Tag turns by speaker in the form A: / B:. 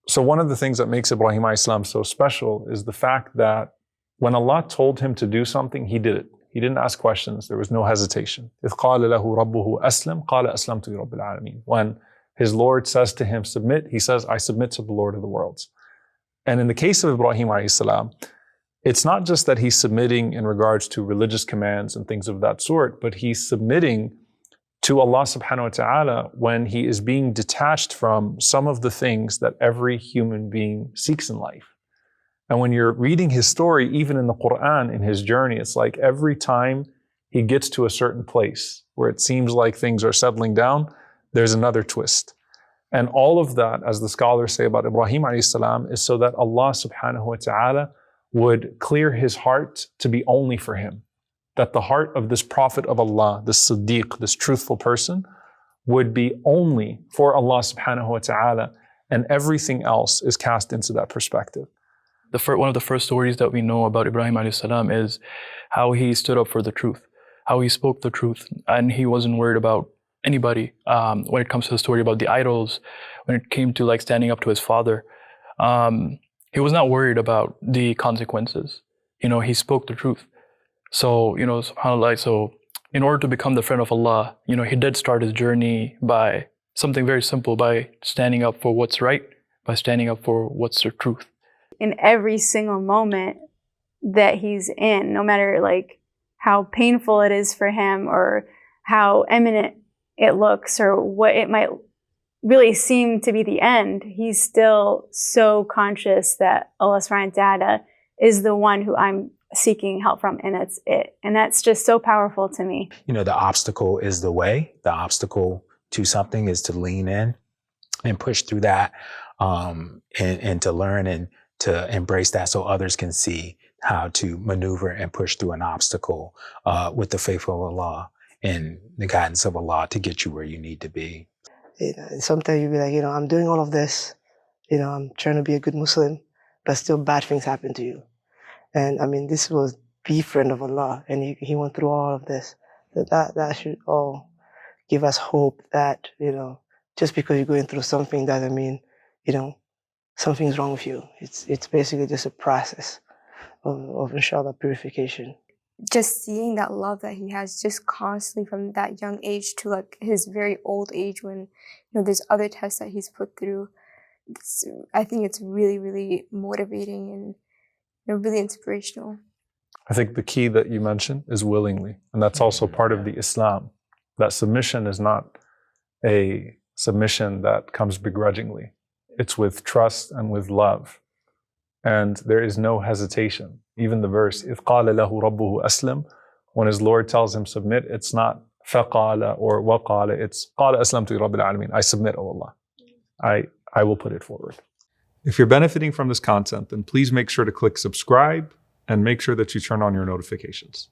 A: So one of the things that makes Ibrahim alayhi salam so special is the fact that when Allah told him to do something, he did it. He didn't ask questions. There was no hesitation. إِذْ قَالَ لَهُ رَبُّهُ أَسْلِمْ قَالَ أَسْلَمْتُ لِرَبِّ الْعَالَمِينَ. When his Lord says to him, submit, he says, I submit to the Lord of the worlds. And in the case of Ibrahim alayhi salam, it's not just that he's submitting in regards to religious commands and things of that sort, but he's submitting to Allah subhanahu wa ta'ala when he is being detached from some of the things that every human being seeks in life. And when you're reading his story, even in the Quran, in his journey, it's like every time he gets to a certain place where it seems like things are settling down, there's another twist. And all of that, as the scholars say about Ibrahim alayhi salam, is so that Allah subhanahu wa ta'ala would clear his heart to be only for him. That the heart of this prophet of Allah, this Siddiq, this truthful person, would be only for Allah subhanahu wa ta'ala, and everything else is cast into that perspective.
B: One of the first stories that we know about Ibrahim alayhi salam is how he stood up for the truth, how he spoke the truth, and he wasn't worried about anybody. When it comes to the story about the idols, when it came to like standing up to his father, he was not worried about the consequences. He spoke the truth. So, subhanAllah, so in order to become the friend of Allah, he did start his journey by something very simple, by standing up for what's right, by standing up for what's the truth.
C: In every single moment that he's in, no matter like how painful it is for him or how imminent it looks or what it might really seem to be the end, he's still so conscious that Allah subhanahu wa ta'ala is the one who I'm seeking help from, and that's it. And that's just so powerful to me.
D: The obstacle is the way. The obstacle to something is to lean in and push through that, and to learn and to embrace that so others can see how to maneuver and push through an obstacle with the faith of Allah and the guidance of Allah to get you where you need to be.
E: Sometimes you'll be like, I'm doing all of this, I'm trying to be a good Muslim, but still bad things happen to you. And this was the friend of Allah, and he went through all of this. That should all give us hope that, just because you're going through something doesn't mean, something's wrong with you. It's basically just a process of inshallah purification.
F: Just seeing that love that he has just constantly from that young age to like his very old age when, there's other tests that he's put through. I think it's really, really motivating and really inspirational.
A: I think the key that you mentioned is willingly. And that's also part of the Islam. That submission is not a submission that comes begrudgingly. It's with trust and with love. And there is no hesitation. Even the verse, إِذْ قَالَ لَهُ رَبُّهُ أَسْلِمْ, when his Lord tells him submit, it's not فَقَالَ or وَقَالَ, it's قَالَ أَسْلَمْتُ لِرَبِّ الْعَالَمِينَ. I submit, O Allah. I will put it forward. If you're benefiting from this content, then please make sure to click subscribe and make sure that you turn on your notifications.